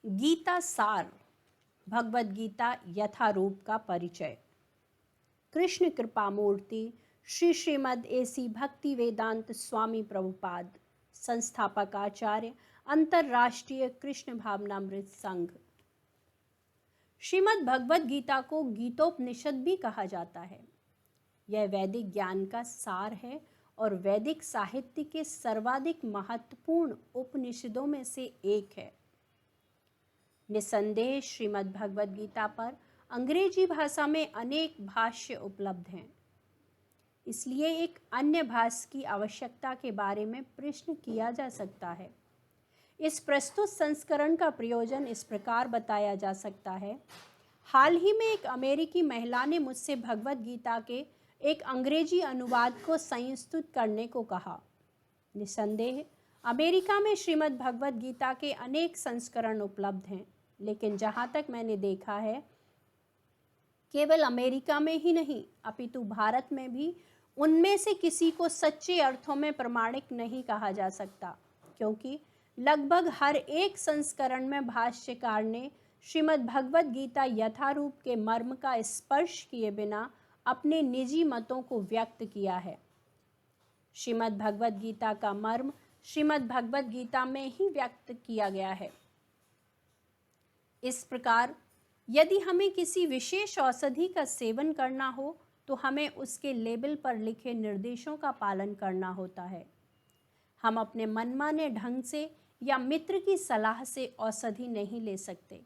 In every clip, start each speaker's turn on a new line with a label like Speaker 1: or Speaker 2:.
Speaker 1: गीता सार, भगवद गीता यथारूप का परिचय। कृष्ण कृपा मूर्ति श्री श्रीमद एसी भक्ति वेदांत स्वामी प्रभुपाद, संस्थापक आचार्य, अंतरराष्ट्रीय कृष्ण भावनामृत संघ। श्रीमद् भगवद गीता को गीतोपनिषद भी कहा जाता है। यह वैदिक ज्ञान का सार है और वैदिक साहित्य के सर्वाधिक महत्वपूर्ण उपनिषदों में से एक है। निसंदेह श्रीमद् भगवद गीता पर अंग्रेजी भाषा में अनेक भाष्य उपलब्ध हैं। इसलिए एक अन्य भाष्य की आवश्यकता के बारे में प्रश्न किया जा सकता है। इस प्रस्तुत संस्करण का प्रयोजन इस प्रकार बताया जा सकता है। हाल ही में एक अमेरिकी महिला ने मुझसे भगवद गीता के एक अंग्रेजी अनुवाद को संस्तुत करने को कहा। निसंदेह अमेरिका में श्रीमद् भगवद गीता के अनेक संस्करण उपलब्ध हैं, लेकिन जहाँ तक मैंने देखा है, केवल अमेरिका में ही नहीं अपितु भारत में भी उनमें से किसी को सच्चे अर्थों में प्रमाणिक नहीं कहा जा सकता, क्योंकि लगभग हर एक संस्करण में भाष्यकार ने श्रीमद् भगवद गीता यथारूप के मर्म का स्पर्श किए बिना अपने निजी मतों को व्यक्त किया है। श्रीमद् भगवद गीता का मर्म श्रीमद् भगवद गीता में ही व्यक्त किया गया है। इस प्रकार यदि हमें किसी विशेष औषधि का सेवन करना हो तो हमें उसके लेबल पर लिखे निर्देशों का पालन करना होता है। हम अपने मनमाने ढंग से या मित्र की सलाह से औषधि नहीं ले सकते।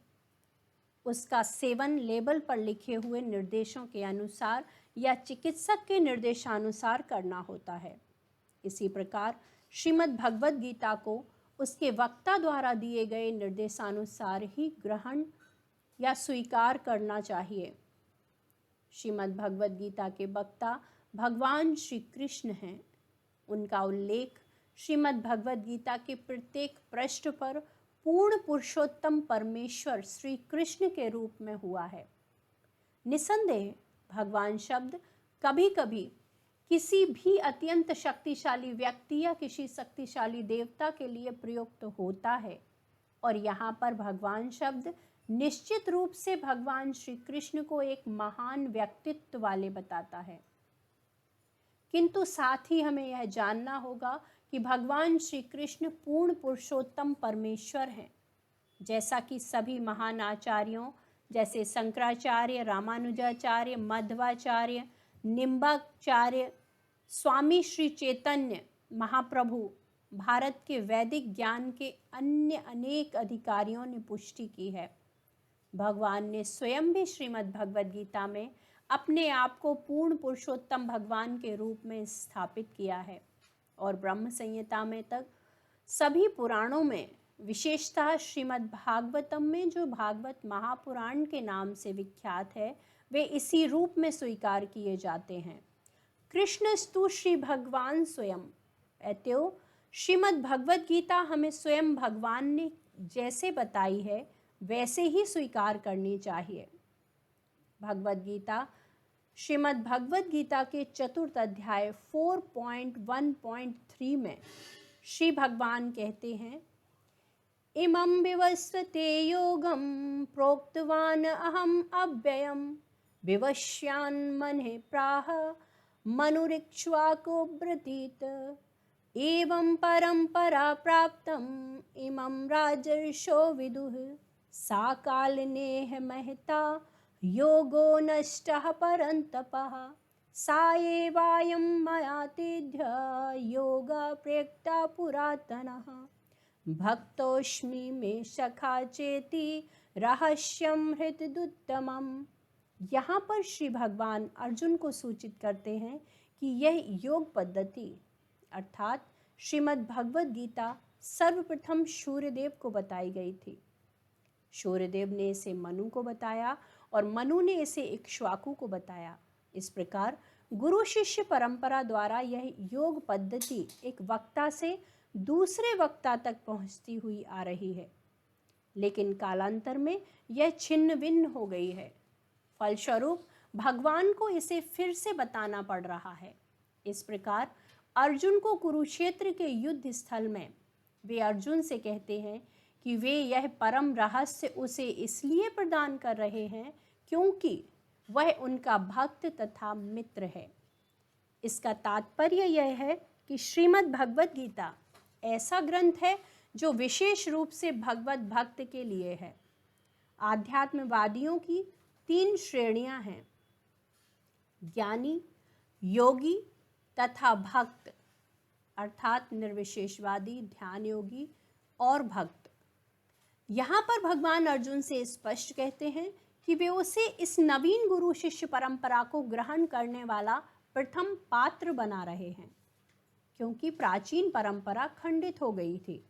Speaker 1: उसका सेवन लेबल पर लिखे हुए निर्देशों के अनुसार या चिकित्सक के निर्देशानुसार करना होता है। इसी प्रकार श्रीमद् भगवद गीता को उसके वक्ता द्वारा दिए गए निर्देशानुसार ही ग्रहण या स्वीकार करना चाहिए। श्रीमद् भगवद गीता के वक्ता भगवान श्री कृष्ण हैं। उनका उल्लेख श्रीमद् भगवद गीता के प्रत्येक पृष्ठ पर पूर्ण पुरुषोत्तम परमेश्वर श्री कृष्ण के रूप में हुआ है। निसंदेह भगवान शब्द कभी कभी किसी भी अत्यंत शक्तिशाली व्यक्ति या किसी शक्तिशाली देवता के लिए प्रयुक्त होता है, और यहाँ पर भगवान शब्द निश्चित रूप से भगवान श्री कृष्ण को एक महान व्यक्तित्व वाले बताता है। किंतु साथ ही हमें यह जानना होगा कि भगवान श्री कृष्ण पूर्ण पुरुषोत्तम परमेश्वर हैं। जैसा कि सभी महान आचार्यों जैसे शंकराचार्य, रामानुजाचार्य, मध्वाचार्य, निम्बाचार्य, स्वामी श्री चैतन्य महाप्रभु, भारत के वैदिक ज्ञान के अन्य अनेक अधिकारियों ने पुष्टि की है। भगवान ने स्वयं भी श्रीमद् भगवद गीता में अपने आप को पूर्ण पुरुषोत्तम भगवान के रूप में स्थापित किया है, और ब्रह्म संहिता में तक सभी पुराणों में, विशेषतः श्रीमद् भागवतम में जो भागवत महापुराण के नाम से विख्यात है, वे इसी रूप में स्वीकार किए जाते हैं। कृष्णस्तु श्री भगवान स्वयं। अतएव श्रीमद् भगवद गीता हमें स्वयं भगवान ने जैसे बताई है वैसे ही स्वीकार करनी चाहिए। भगवद गीता श्रीमद् भगवद गीता के चतुर्थ अध्याय 4.1.3 में श्री भगवान कहते हैं, इमं विवस्वते योगं प्रोक्तवान अहम अव्ययम विवस्यान्मने प्राह मनुरिक्ष्वाको ब्रतीत एवं परंपरा प्राप्तम इमं राजर्षो विदुः सा कालनेह महता योगो नष्टः परन्तपः सा एवायं मया तेभ्य योगा प्रयुक्ता पुरातनः भक्तोऽस्मि मे सखा चेति रहस्यं हृतदुत्तमम्। यहाँ पर श्री भगवान अर्जुन को सूचित करते हैं कि यह योग पद्धति अर्थात श्रीमद् भगवद गीता सर्वप्रथम सूर्यदेव को बताई गई थी। सूर्यदेव ने इसे मनु को बताया और मनु ने इसे इक्ष्वाकु को बताया। इस प्रकार गुरु शिष्य परंपरा द्वारा यह योग पद्धति एक वक्ता से दूसरे वक्ता तक पहुँचती हुई आ रही है, लेकिन कालांतर में यह छिन्न भिन्न हो गई है। फलस्वरूप भगवान को इसे फिर से बताना पड़ रहा है। इस प्रकार अर्जुन को कुरुक्षेत्र के युद्ध स्थल में वे अर्जुन से कहते हैं कि वे यह परम रहस्य उसे इसलिए प्रदान कर रहे हैं क्योंकि वह उनका भक्त तथा मित्र है। इसका तात्पर्य यह है कि श्रीमद् भगवद गीता ऐसा ग्रंथ है जो विशेष रूप से भगवत भक्त के लिए है। आध्यात्मवादियों की 3 श्रेणियां हैं, ज्ञानी, योगी तथा भक्त, अर्थात निर्विशेषवादी, ध्यान योगी और भक्त। यहाँ पर भगवान अर्जुन से स्पष्ट कहते हैं कि वे उसे इस नवीन गुरु शिष्य परंपरा को ग्रहण करने वाला प्रथम पात्र बना रहे हैं, क्योंकि प्राचीन परंपरा खंडित हो गई थी।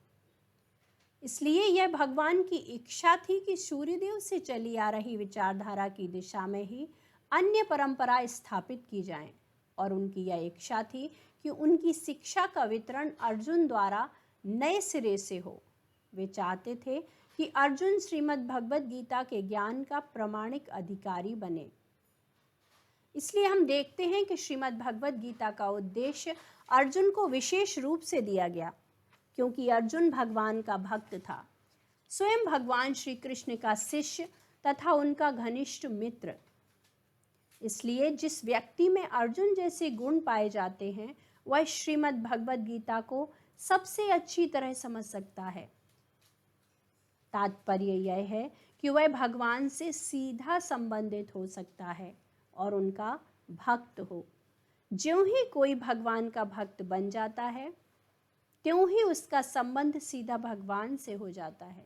Speaker 1: इसलिए यह भगवान की इच्छा थी कि सूर्यदेव से चली आ रही विचारधारा की दिशा में ही अन्य परंपरा स्थापित की जाएं, और उनकी यह इच्छा थी कि उनकी शिक्षा का वितरण अर्जुन द्वारा नए सिरे से हो। वे चाहते थे कि अर्जुन श्रीमद् भगवद गीता के ज्ञान का प्रामाणिक अधिकारी बने। इसलिए हम देखते हैं कि श्रीमद् भगवद गीता का उद्देश्य अर्जुन को विशेष रूप से दिया गया, क्योंकि अर्जुन भगवान का भक्त था, स्वयं भगवान श्री कृष्ण का शिष्य तथा उनका घनिष्ठ मित्र। इसलिए जिस व्यक्ति में अर्जुन जैसे गुण पाए जाते हैं, वह श्रीमद् भगवद गीता को सबसे अच्छी तरह समझ सकता है। तात्पर्य यह है कि वह भगवान से सीधा संबंधित हो सकता है और उनका भक्त हो। ज्यों ही कोई भगवान का भक्त बन जाता है, त्यों ही उसका संबंध सीधा भगवान से हो जाता है।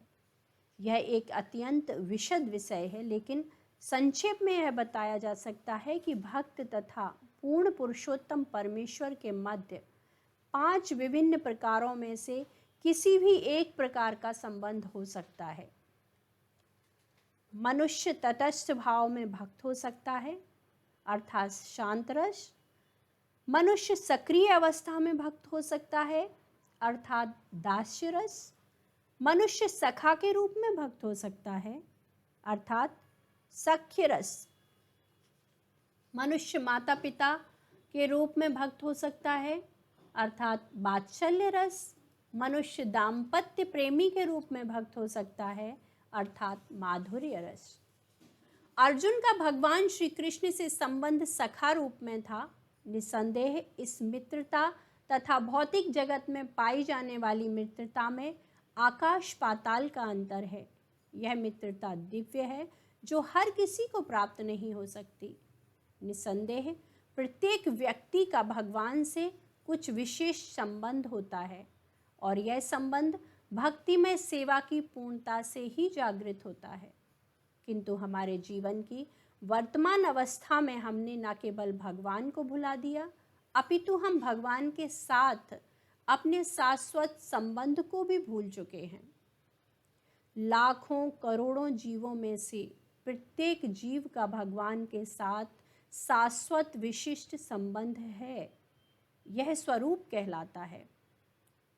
Speaker 1: यह एक अत्यंत विशद विषय है, लेकिन संक्षेप में यह बताया जा सकता है कि भक्त तथा पूर्ण पुरुषोत्तम परमेश्वर के मध्य 5 विभिन्न प्रकारों में से किसी भी एक प्रकार का संबंध हो सकता है। मनुष्य तटस्थ भाव में भक्त हो सकता है, अर्थात शांत रस। मनुष्य सक्रिय अवस्था में भक्त हो सकता है, अर्थात दास्य रस। मनुष्य सखा के रूप में भक्त हो सकता है, अर्थात सख्य रस। मनुष्य माता पिता के रूप में भक्त हो सकता है, अर्थात वात्सल्य रस। मनुष्य दाम्पत्य प्रेमी के रूप में भक्त हो सकता है, अर्थात माधुर्य रस। अर्जुन का भगवान श्री कृष्ण से संबंध सखा रूप में था। निसंदेह इस मित्रता तथा भौतिक जगत में पाई जाने वाली मित्रता में आकाश पाताल का अंतर है। यह मित्रता दिव्य है, जो हर किसी को प्राप्त नहीं हो सकती। निसंदेह प्रत्येक व्यक्ति का भगवान से कुछ विशेष संबंध होता है, और यह संबंध भक्तिमय सेवा की पूर्णता से ही जागृत होता है। किंतु हमारे जीवन की वर्तमान अवस्था में हमने न केवल भगवान को भुला दिया, अपितु हम भगवान के साथ अपने शाश्वत संबंध को भी भूल चुके हैं। लाखों करोड़ों जीवों में से प्रत्येक जीव का भगवान के साथ शाश्वत विशिष्ट संबंध है। यह स्वरूप कहलाता है।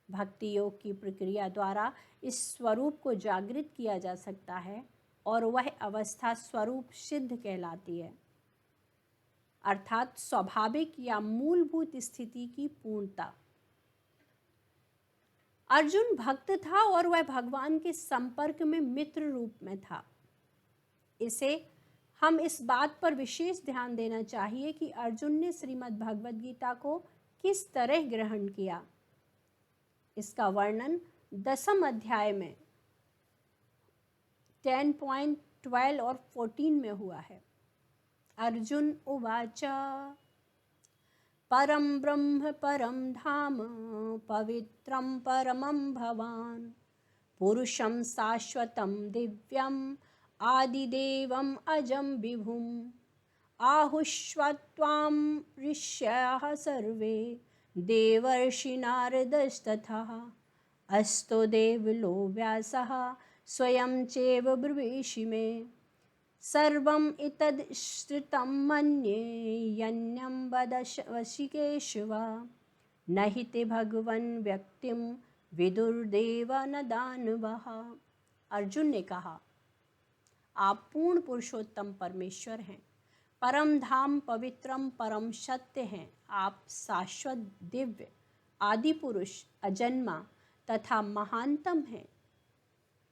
Speaker 1: भक्ति योग की प्रक्रिया द्वारा इस स्वरूप को जागृत किया जा सकता है, और वह अवस्था स्वरूप सिद्ध कहलाती है, अर्थात स्वाभाविक या मूलभूत स्थिति की पूर्णता। अर्जुन भक्त था और वह भगवान के संपर्क में मित्र रूप में था। इसे हम इस बात पर विशेष ध्यान देना चाहिए कि अर्जुन ने श्रीमद् भगवद गीता को किस तरह ग्रहण किया। इसका वर्णन 10वें अध्याय में 10.12 और 14 में हुआ है। अर्जुन उवाच परम ब्रह्म परम धाम पवित्रम परमं भवान पुरुषं शाश्वतं दिव्यं आदिदेवम् अजं विभुम् आहुष्वत्वां ऋषयः सर्वे देवर्षि नारदस्तथा अस्तो देवलो व्यासः स्वयं चैव ब्रवीषि मे सर्वम् इतद् श्रुतं मन्ये यन्यं वद वशिकेशव न हि ते भगवन् व्यक्तिं विदुर्देव न दानवः। अर्जुन ने कहा, आप पूर्ण पुरुषोत्तम परमेश्वर हैं, परम धाम पवित्रम परम सत्य हैं। आप शाश्वत दिव्य आदि पुरुष अजन्मा तथा महानतम हैं।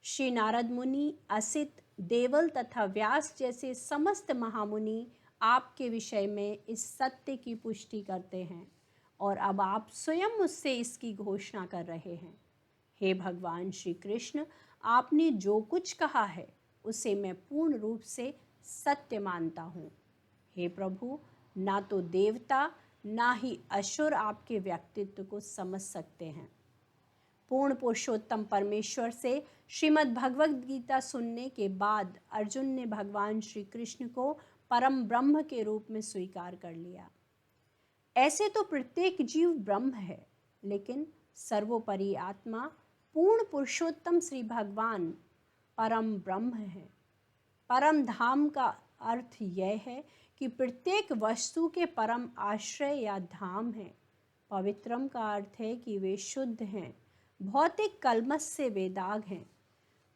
Speaker 1: श्री नारद मुनि, असित, देवल तथा व्यास जैसे समस्त महामुनि आपके विषय में इस सत्य की पुष्टि करते हैं और अब आप स्वयं मुझसे इसकी घोषणा कर रहे हैं। हे भगवान श्री कृष्ण, आपने जो कुछ कहा है उसे मैं पूर्ण रूप से सत्य मानता हूँ। हे प्रभु, ना तो देवता ना ही असुर आपके व्यक्तित्व को समझ सकते हैं। पूर्ण पुरुषोत्तम परमेश्वर से श्रीमद् भगवद गीता सुनने के बाद अर्जुन ने भगवान श्री कृष्ण को परम ब्रह्म के रूप में स्वीकार कर लिया। ऐसे तो प्रत्येक जीव ब्रह्म है, लेकिन सर्वोपरि आत्मा पूर्ण पुरुषोत्तम श्री भगवान परम ब्रह्म है। परम धाम का अर्थ यह है कि प्रत्येक वस्तु के परम आश्रय या धाम है। पवित्रम का अर्थ है कि वे शुद्ध हैं, भौतिक कलमश से बेदाग हैं।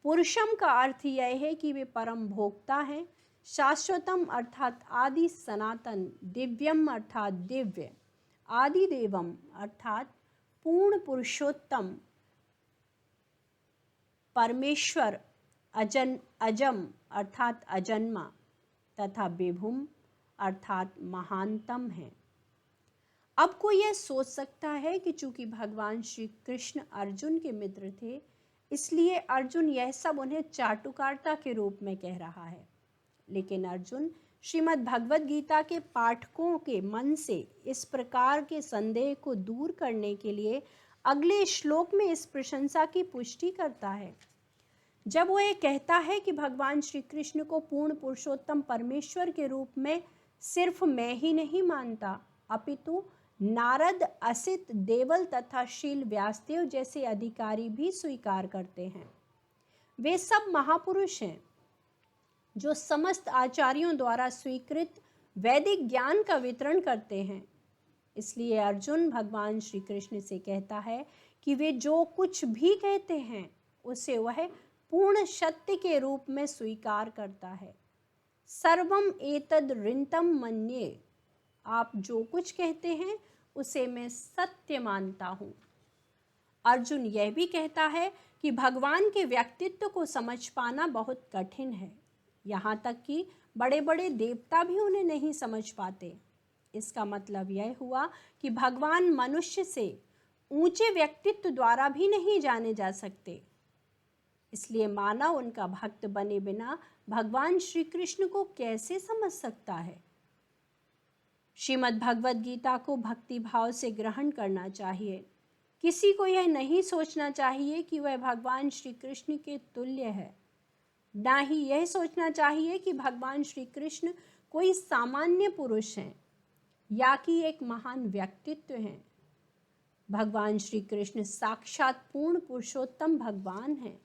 Speaker 1: पुरुषम का अर्थ यह है कि वे परम भोक्ता हैं। शाश्वतम अर्थात आदि सनातन, दिव्यम अर्थात दिव्य, आदि देवम अर्थात पूर्ण पुरुषोत्तम परमेश्वर, अजम अर्थात अजन्मा तथा विभुम अर्थात महानतम है। अब कोई यह सोच सकता है कि चूंकि भगवान श्री कृष्ण अर्जुन के मित्र थे, इसलिए अर्जुन यह सब उन्हें चाटुकारिता के रूप में कह रहा है। लेकिन अर्जुन श्रीमद् भगवद गीता के पाठकों के मन से इस प्रकार के संदेह को दूर करने के लिए अगले श्लोक में इस प्रशंसा की पुष्टि करता है। जब वो ये कहता है कि भगवान श्री कृष्ण को पूर्ण पुरुषोत्तम परमेश्वर के रूप में सिर्फ मैं ही नहीं मानता, अपितु नारद, असित, देवल तथा शील व्यासदेव जैसे अधिकारी भी स्वीकार करते हैं। वे सब महापुरुष हैं जो समस्त आचार्यों द्वारा स्वीकृत वैदिक ज्ञान का वितरण करते हैं। इसलिए अर्जुन भगवान श्री कृष्ण से कहता है कि वे जो कुछ भी कहते हैं उसे वह पूर्ण सत्य के रूप में स्वीकार करता है। सर्वम एतद ऋतम मन्ये, आप जो कुछ कहते हैं उसे मैं सत्य मानता हूँ। अर्जुन यह भी कहता है कि भगवान के व्यक्तित्व को समझ पाना बहुत कठिन है, यहाँ तक कि बड़े बड़े देवता भी उन्हें नहीं समझ पाते। इसका मतलब यह हुआ कि भगवान मनुष्य से ऊंचे व्यक्तित्व द्वारा भी नहीं जाने जा सकते। इसलिए मानव उनका भक्त बने बिना भगवान श्री कृष्ण को कैसे समझ सकता है। श्रीमद् भगवद गीता को भक्ति भाव से ग्रहण करना चाहिए। किसी को यह नहीं सोचना चाहिए कि वह भगवान श्री कृष्ण के तुल्य है, ना ही यह सोचना चाहिए कि भगवान श्री कृष्ण कोई सामान्य पुरुष हैं या कि एक महान व्यक्तित्व हैं। भगवान श्री कृष्ण साक्षात पूर्ण पुरुषोत्तम भगवान हैं।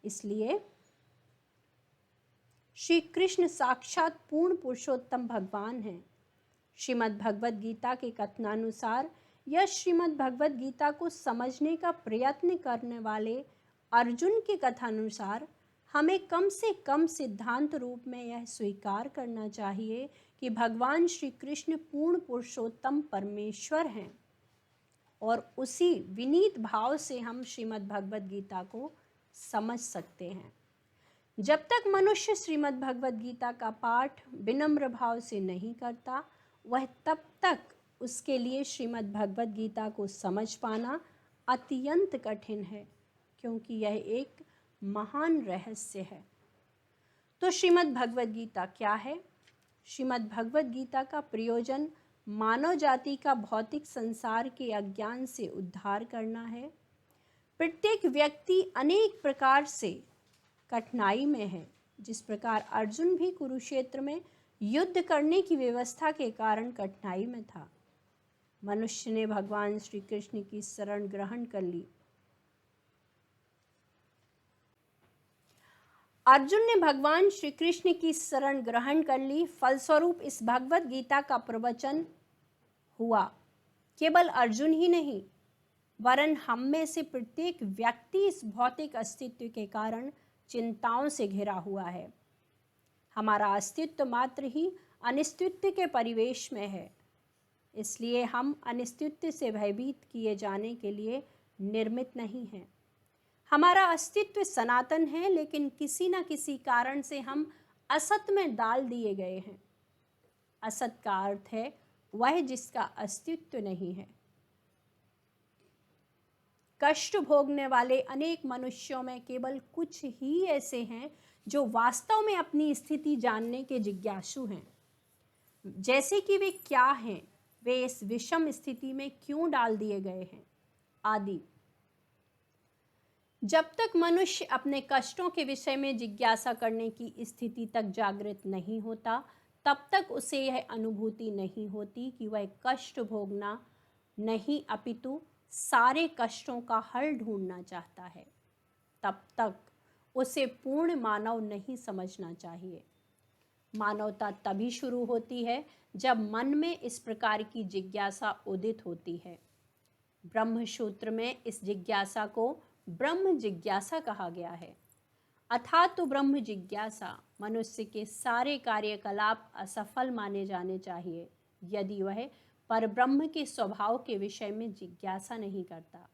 Speaker 1: इसलिए श्री कृष्ण साक्षात पूर्ण पुरुषोत्तम भगवान हैं। श्रीमद् भगवद गीता के कथनानुसार या श्रीमद् भगवद गीता को समझने का प्रयत्न करने वाले अर्जुन के कथानुसार हमें कम से कम सिद्धांत रूप में यह स्वीकार करना चाहिए कि भगवान श्री कृष्ण पूर्ण पुरुषोत्तम परमेश्वर हैं और उसी विनीत भाव से हम श्रीमद् भगवद गीता को समझ सकते हैं। जब तक मनुष्य श्रीमद् भगवद गीता का पाठ विनम्र भाव से नहीं करता, वह तब तक उसके लिए श्रीमद् भगवद गीता को समझ पाना अत्यंत कठिन है, क्योंकि यह एक महान रहस्य है। तो श्रीमद् भगवद गीता क्या है? श्रीमद् भगवद गीता का प्रयोजन मानव जाति का भौतिक संसार के अज्ञान से उद्धार करना है। प्रत्येक व्यक्ति अनेक प्रकार से कठिनाई में है। जिस प्रकार अर्जुन भी कुरुक्षेत्र में युद्ध करने की व्यवस्था के कारण कठिनाई में था, मनुष्य ने भगवान श्री कृष्ण की शरण ग्रहण कर ली। अर्जुन ने भगवान श्री कृष्ण की शरण ग्रहण कर ली। फलस्वरूप इस भगवद गीता का प्रवचन हुआ। केवल अर्जुन ही नहीं, वरन हम में से प्रत्येक व्यक्ति इस भौतिक अस्तित्व के कारण चिंताओं से घिरा हुआ है। हमारा अस्तित्व मात्र ही अनिश्चितत्व के परिवेश में है, इसलिए हम अनिश्चितत्व से भयभीत किए जाने के लिए निर्मित नहीं हैं। हमारा अस्तित्व सनातन है, लेकिन किसी न किसी कारण से हम असत में डाल दिए गए हैं। असत का अर्थ है वह जिसका अस्तित्व नहीं है। कष्ट भोगने वाले अनेक मनुष्यों में केवल कुछ ही ऐसे हैं जो वास्तव में अपनी स्थिति जानने के जिज्ञासु हैं, जैसे कि वे क्या हैं, वे इस विषम स्थिति में क्यों डाल दिए गए हैं आदि। जब तक मनुष्य अपने कष्टों के विषय में जिज्ञासा करने की स्थिति तक जागृत नहीं होता, तब तक उसे यह अनुभूति नहीं होती कि वह कष्ट भोगना नहीं अपितु सारे कष्टों का हल ढूंढना चाहता है। तब तक उसे पूर्ण मानव नहीं समझना चाहिए। मानवता तभी शुरू होती है जब मन में इस प्रकार की जिज्ञासा उदित होती है। ब्रह्मसूत्र में इस जिज्ञासा को ब्रह्म जिज्ञासा कहा गया है। अर्थात तो ब्रह्म जिज्ञासा मनुष्य के सारे कार्यकलाप असफल माने जाने चाहिए यदि वह परब्रह्म के स्वभाव के विषय में जिज्ञासा नहीं करता।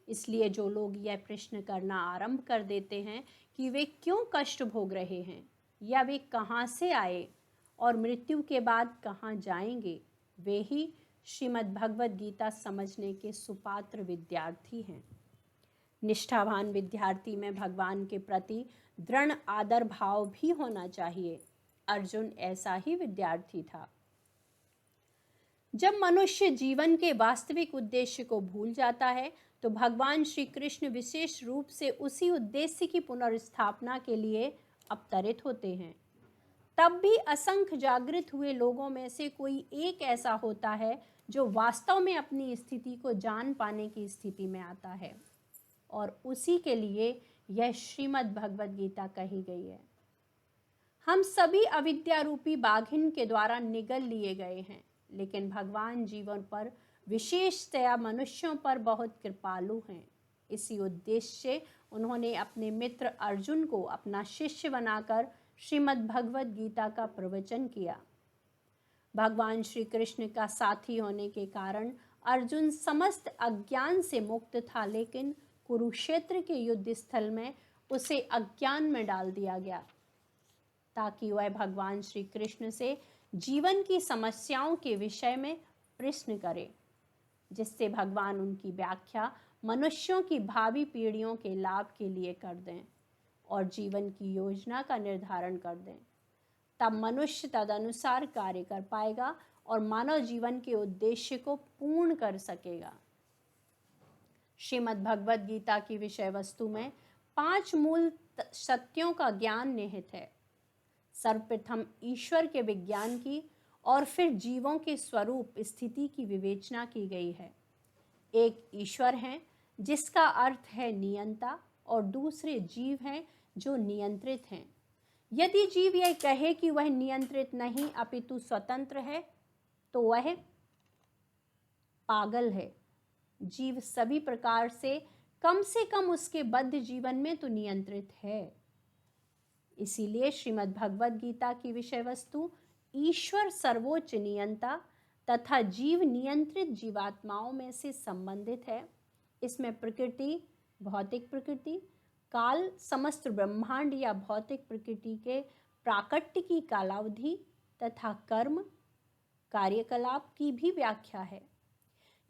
Speaker 1: इसलिए जो लोग यह प्रश्न करना आरंभ कर देते हैं कि वे क्यों कष्ट भोग रहे हैं या वे कहाँ से आए और मृत्यु के बाद कहाँ जाएंगे, वे ही श्रीमद् भगवद गीता समझने के सुपात्र विद्यार्थी हैं। निष्ठावान विद्यार्थी में भगवान के प्रति दृढ़ आदर भाव भी होना चाहिए। अर्जुन ऐसा ही विद्यार्थी था। जब मनुष्य जीवन के वास्तविक उद्देश्य को भूल जाता है तो भगवान श्री कृष्ण विशेष रूप से उसी उद्देश्य की पुनर्स्थापना के लिए अवतरित होते हैं। तब भी असंख्य जागृत हुए लोगों में से कोई एक ऐसा होता है जो वास्तव में अपनी स्थिति को जान पाने की स्थिति में आता है, और उसी के लिए यह श्रीमद् भगवद गीता कही गई है। हम सभी अविद्या रूपी बाघिन के द्वारा निगल लिए गए हैं, लेकिन भगवान जीवन पर विशेषतया मनुष्यों पर बहुत कृपालु हैं। इसी उद्देश्य से उन्होंने अपने मित्र अर्जुन को अपना शिष्य बनाकर श्रीमद् भगवद गीता का प्रवचन किया। भगवान श्री कृष्ण का साथी होने के कारण अर्जुन समस्त अज्ञान से मुक्त था, लेकिन कुरुक्षेत्र के युद्ध स्थल में उसे अज्ञान में डाल दिया गया ताकि वह भगवान श्री कृष्ण से जीवन की समस्याओं के विषय में प्रश्न करे, जिससे भगवान उनकी व्याख्या मनुष्यों की भावी पीढ़ियों के लाभ के लिए कर दें और जीवन की योजना का निर्धारण कर दें। तब मनुष्य तदनुसार कार्य कर पाएगा और मानव जीवन के उद्देश्य को पूर्ण कर सकेगा। श्रीमद् भगवद गीता की विषय वस्तु में 5 मूल सत्यों का ज्ञान निहित है। सर्वप्रथम ईश्वर के विज्ञान की और फिर जीवों के स्वरूप स्थिति की विवेचना की गई है। एक ईश्वर है जिसका अर्थ है नियंता, और दूसरे जीव हैं जो नियंत्रित हैं। यदि जीव यह कहे कि वह नियंत्रित नहीं अपितु स्वतंत्र है तो वह पागल है। जीव सभी प्रकार से कम उसके बद्ध जीवन में तो नियंत्रित है। इसीलिए श्रीमद् भगवद गीता की विषय वस्तु ईश्वर सर्वोच्च नियंता तथा जीव नियंत्रित जीवात्माओं में से संबंधित है। इसमें प्रकृति, भौतिक प्रकृति, काल, समस्त ब्रह्मांड या भौतिक प्रकृति के प्राकट्य की कालावधि तथा कर्म, कार्यकलाप की भी व्याख्या है।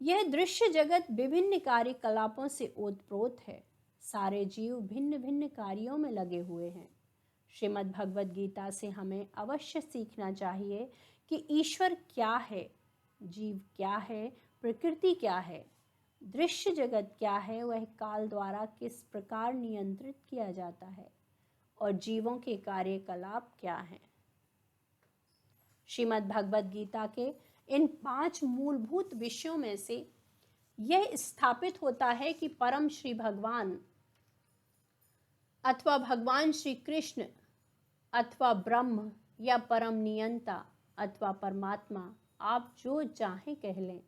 Speaker 1: यह दृश्य जगत विभिन्न कार्यकलापों से ओतप्रोत है। सारे जीव भिन्न भिन्न कार्यों में लगे हुए हैं। श्रीमद् भगवद गीता से हमें अवश्य सीखना चाहिए कि ईश्वर क्या है, जीव क्या है, प्रकृति क्या है, दृश्य जगत क्या है, वह काल द्वारा किस प्रकार नियंत्रित किया जाता है और जीवों के कार्यकलाप क्या हैं। श्रीमद् भगवद गीता के इन 5 मूलभूत विषयों में से यह स्थापित होता है कि परम श्री भगवान अथवा भगवान श्री कृष्ण अथवा ब्रह्म या परम नियंता अथवा परमात्मा, आप जो चाहें कह लें,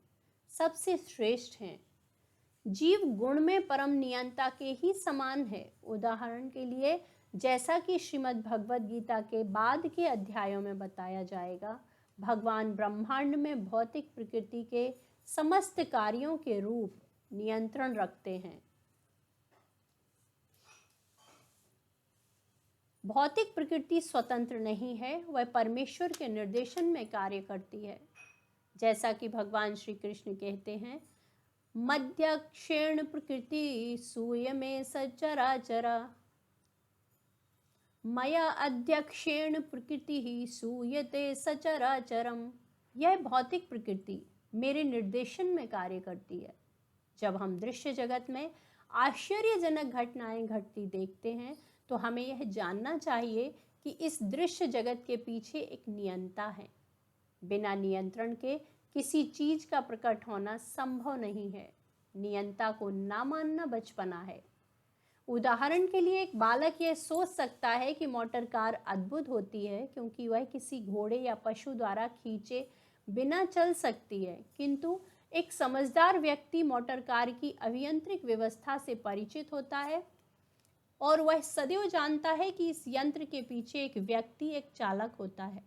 Speaker 1: सबसे श्रेष्ठ हैं। जीव गुण में परम नियंता के ही समान है। उदाहरण के लिए, जैसा कि श्रीमद् भगवद गीता के बाद के अध्यायों में बताया जाएगा, भगवान ब्रह्मांड में भौतिक प्रकृति के समस्त कार्यों के रूप नियंत्रण रखते हैं। भौतिक प्रकृति स्वतंत्र नहीं है, वह परमेश्वर के निर्देशन में कार्य करती है। जैसा कि भगवान श्री कृष्ण कहते हैं, मध्यक्षेण प्रकृति सूय में सचराचरा, मया अध्यक्षेण प्रकृति ही सूयते सचराचरम। यह भौतिक प्रकृति मेरे निर्देशन में कार्य करती है। जब हम दृश्य जगत में आश्चर्यजनक घटनाएं घटती देखते हैं तो हमें यह जानना चाहिए कि इस दृश्य जगत के पीछे एक नियंता है। बिना नियंत्रण के किसी चीज का प्रकट होना संभव नहीं है। नियंता को ना मानना बचपना है। उदाहरण के लिए, एक बालक यह सोच सकता है कि मोटर कार अद्भुत होती है क्योंकि वह किसी घोड़े या पशु द्वारा खींचे बिना चल सकती है, किंतु एक समझदार व्यक्ति मोटर कार की अभियांत्रिक व्यवस्था से परिचित होता है और वह सदैव जानता है कि इस यंत्र के पीछे एक व्यक्ति, एक चालक होता है।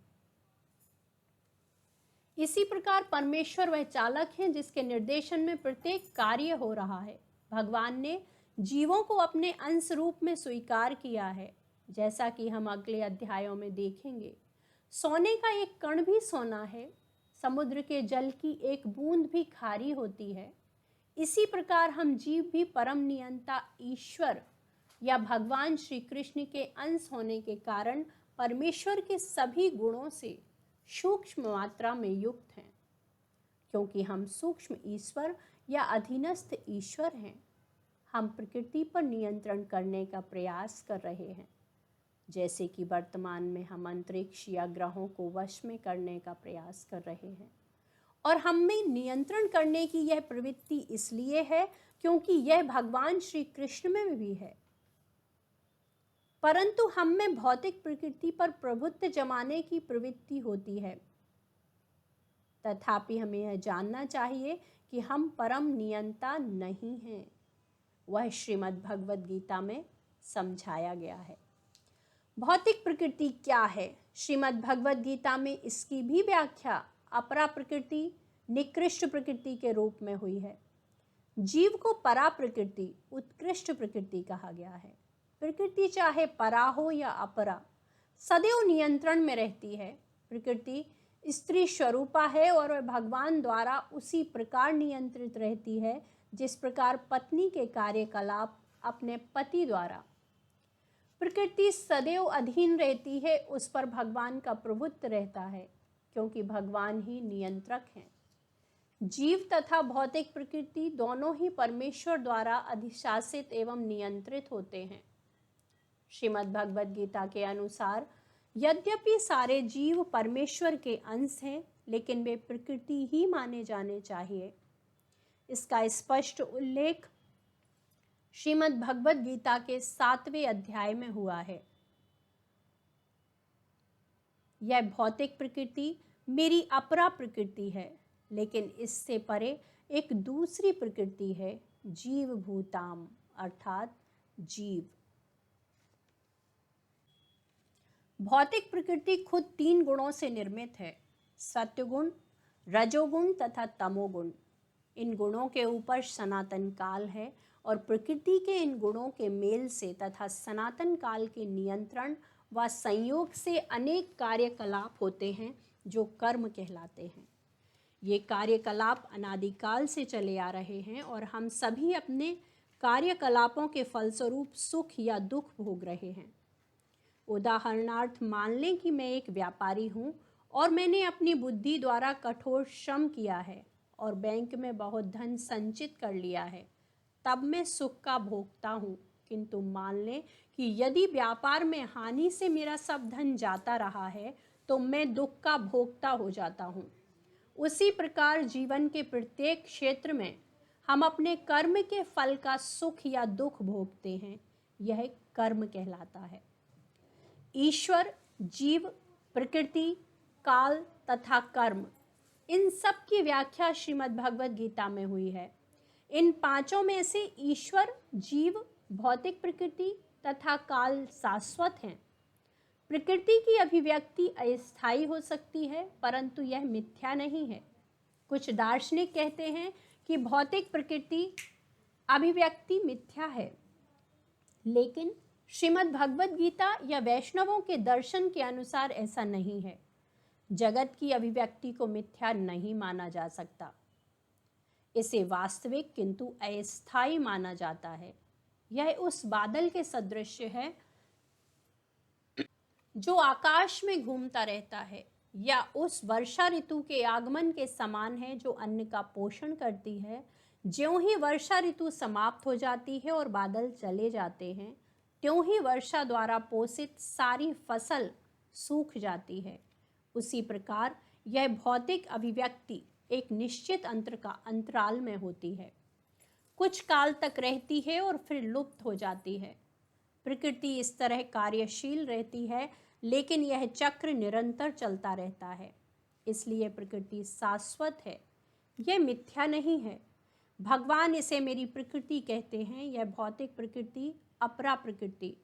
Speaker 1: इसी प्रकार परमेश्वर वह चालक है जिसके निर्देशन में प्रत्येक कार्य हो रहा है। भगवान ने जीवों को अपने अंश रूप में स्वीकार किया है, जैसा कि हम अगले अध्यायों में देखेंगे। सोने का एक कण भी सोना है, समुद्र के जल की एक बूंद भी खारी होती है। इसी प्रकार हम जीव भी परम नियंता ईश्वर या भगवान श्री कृष्ण के अंश होने के कारण परमेश्वर के सभी गुणों से सूक्ष्म मात्रा में युक्त हैं, क्योंकि हम सूक्ष्म ईश्वर या अधीनस्थ ईश्वर हैं। हम प्रकृति पर नियंत्रण करने का प्रयास कर रहे हैं, जैसे कि वर्तमान में हम अंतरिक्ष या ग्रहों को वश में करने का प्रयास कर रहे हैं। और हम में नियंत्रण करने की यह प्रवृत्ति इसलिए है क्योंकि यह भगवान श्री कृष्ण में भी है। परंतु हम में भौतिक प्रकृति पर प्रभुत्व जमाने की प्रवृत्ति होती है। तथापि हमें यह जानना चाहिए कि हम परम नियंता नहीं हैं। वह श्रीमद् भगवद गीता में समझाया गया है। भौतिक प्रकृति क्या है? श्रीमद् भगवद गीता में इसकी भी व्याख्या अपरा प्रकृति, निकृष्ट प्रकृति के रूप में हुई है। जीव को परा प्रकृति, उत्कृष्ट प्रकृति कहा गया है। प्रकृति चाहे परा हो या अपरा, सदैव नियंत्रण में रहती है। प्रकृति स्त्री स्वरूपा है और वह भगवान द्वारा उसी प्रकार नियंत्रित रहती है जिस प्रकार पत्नी के कार्यकलाप अपने पति द्वारा। प्रकृति सदैव अधीन रहती है, उस पर भगवान का प्रभुत्व रहता है, क्योंकि भगवान ही नियंत्रक हैं। जीव तथा भौतिक प्रकृति दोनों ही परमेश्वर द्वारा अधिशासित एवं नियंत्रित होते हैं। श्रीमद् भगवद गीता के अनुसार यद्यपि सारे जीव परमेश्वर के अंश हैं, लेकिन वे प्रकृति ही माने जाने चाहिए। इसका स्पष्ट उल्लेख श्रीमद् भगवद गीता के 7वें अध्याय में हुआ है। यह भौतिक प्रकृति मेरी अपरा प्रकृति है, लेकिन इससे परे एक दूसरी प्रकृति है, जीव भूताम, अर्थात जीव। भौतिक प्रकृति खुद 3 गुणों से निर्मित है, सत्वगुण, रजोगुण तथा तमोगुण। इन गुणों के ऊपर सनातन काल है और प्रकृति के इन गुणों के मेल से तथा सनातन काल के नियंत्रण व संयोग से अनेक कार्यकलाप होते हैं जो कर्म कहलाते हैं। ये कार्यकलाप अनादिकाल से चले आ रहे हैं और हम सभी अपने कार्यकलापों के फलस्वरूप सुख या दुख भोग रहे हैं। उदाहरणार्थ मान लें कि मैं एक व्यापारी हूँ और मैंने अपनी बुद्धि द्वारा कठोर श्रम किया है और बैंक में बहुत धन संचित कर लिया है, तब मैं सुख का भोगता हूँ। किंतु मान लें कि यदि व्यापार में हानि से मेरा सब धन जाता रहा है तो मैं दुख का भोगता हो जाता हूँ। उसी प्रकार जीवन के प्रत्येक क्षेत्र में हम अपने कर्म के फल का सुख या दुख भोगते हैं। यह कर्म कहलाता है। ईश्वर, जीव, प्रकृति, काल तथा कर्म, इन सब की व्याख्या श्रीमद् भगवद गीता में हुई है। इन पांचों में से ईश्वर, जीव, भौतिक प्रकृति तथा काल शाश्वत हैं। प्रकृति की अभिव्यक्ति अस्थायी हो सकती है, परंतु यह मिथ्या नहीं है। कुछ दार्शनिक कहते हैं कि भौतिक प्रकृति अभिव्यक्ति मिथ्या है, लेकिन श्रीमद् भगवद गीता या वैष्णवों के दर्शन के अनुसार ऐसा नहीं है। जगत की अभिव्यक्ति को मिथ्या नहीं माना जा सकता। इसे वास्तविक किंतु अस्थायी माना जाता है। यह उस बादल के सदृश है जो आकाश में घूमता रहता है, या उस वर्षा ऋतु के आगमन के समान है जो अन्न का पोषण करती है। ज्यों ही वर्षा ऋतु समाप्त हो जाती है और बादल चले जाते हैं, त्यों ही वर्षा द्वारा पोषित सारी फसल सूख जाती है। उसी प्रकार यह भौतिक अभिव्यक्ति एक निश्चित अंतराल में होती है, कुछ काल तक रहती है और फिर लुप्त हो जाती है। प्रकृति इस तरह कार्यशील रहती है, लेकिन यह चक्र निरंतर चलता रहता है। इसलिए प्रकृति शाश्वत है, यह मिथ्या नहीं है। भगवान इसे मेरी प्रकृति कहते हैं। यह भौतिक प्रकृति अपरा प्रकृति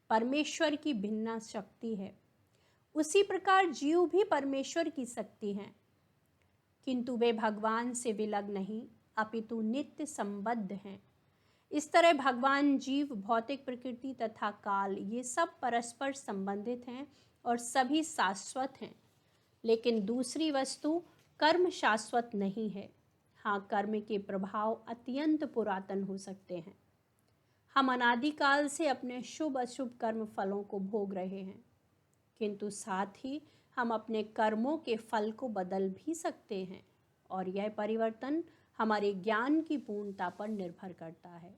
Speaker 1: परमेश्वर की भिन्न शक्ति है। उसी प्रकार जीव भी परमेश्वर की शक्ति हैं, किंतु वे भगवान से विलग नहीं अपितु नित्य संबद्ध हैं। इस तरह भगवान, जीव, भौतिक प्रकृति तथा काल ये सब परस्पर संबंधित हैं और सभी शाश्वत हैं। लेकिन दूसरी वस्तु कर्म शाश्वत नहीं है। हाँ, कर्म के प्रभाव अत्यंत पुरातन हो सकते हैं। हम अनादिकाल से अपने शुभ अशुभ कर्म फलों को भोग रहे हैं, किंतु साथ ही हम अपने कर्मों के फल को बदल भी सकते हैं, और यह परिवर्तन हमारे ज्ञान की पूर्णता पर निर्भर करता है।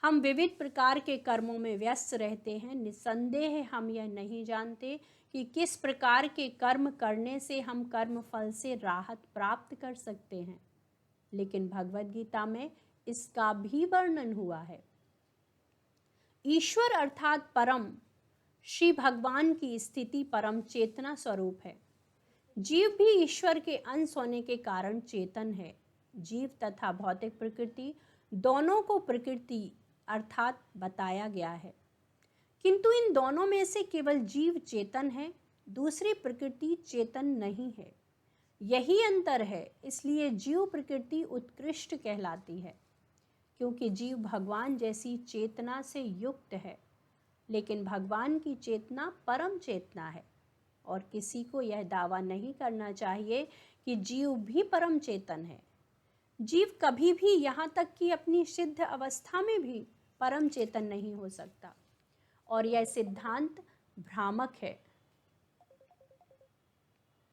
Speaker 1: हम विविध प्रकार के कर्मों में व्यस्त रहते हैं। निस्संदेह हम यह नहीं जानते कि किस प्रकार के कर्म करने से हम कर्म फल से राहत प्राप्त कर सकते हैं, लेकिन भगवद गीता में इसका भी वर्णन हुआ है। ईश्वर अर्थात परम श्री भगवान की स्थिति परम चेतना स्वरूप है। जीव भी ईश्वर के अंश होने के कारण चेतन है। जीव तथा भौतिक प्रकृति दोनों को प्रकृति अर्थात बताया गया है, किंतु इन दोनों में से केवल जीव चेतन है, दूसरी प्रकृति चेतन नहीं है। यही अंतर है। इसलिए जीव प्रकृति उत्कृष्ट कहलाती है, क्योंकि जीव भगवान जैसी चेतना से युक्त है, लेकिन भगवान की चेतना परम चेतना है। और किसी को यह दावा नहीं करना चाहिए कि जीव भी परम चेतन है। जीव कभी भी, यहाँ तक कि अपनी सिद्ध अवस्था में भी, परम चेतन नहीं हो सकता, और यह सिद्धांत भ्रामक है।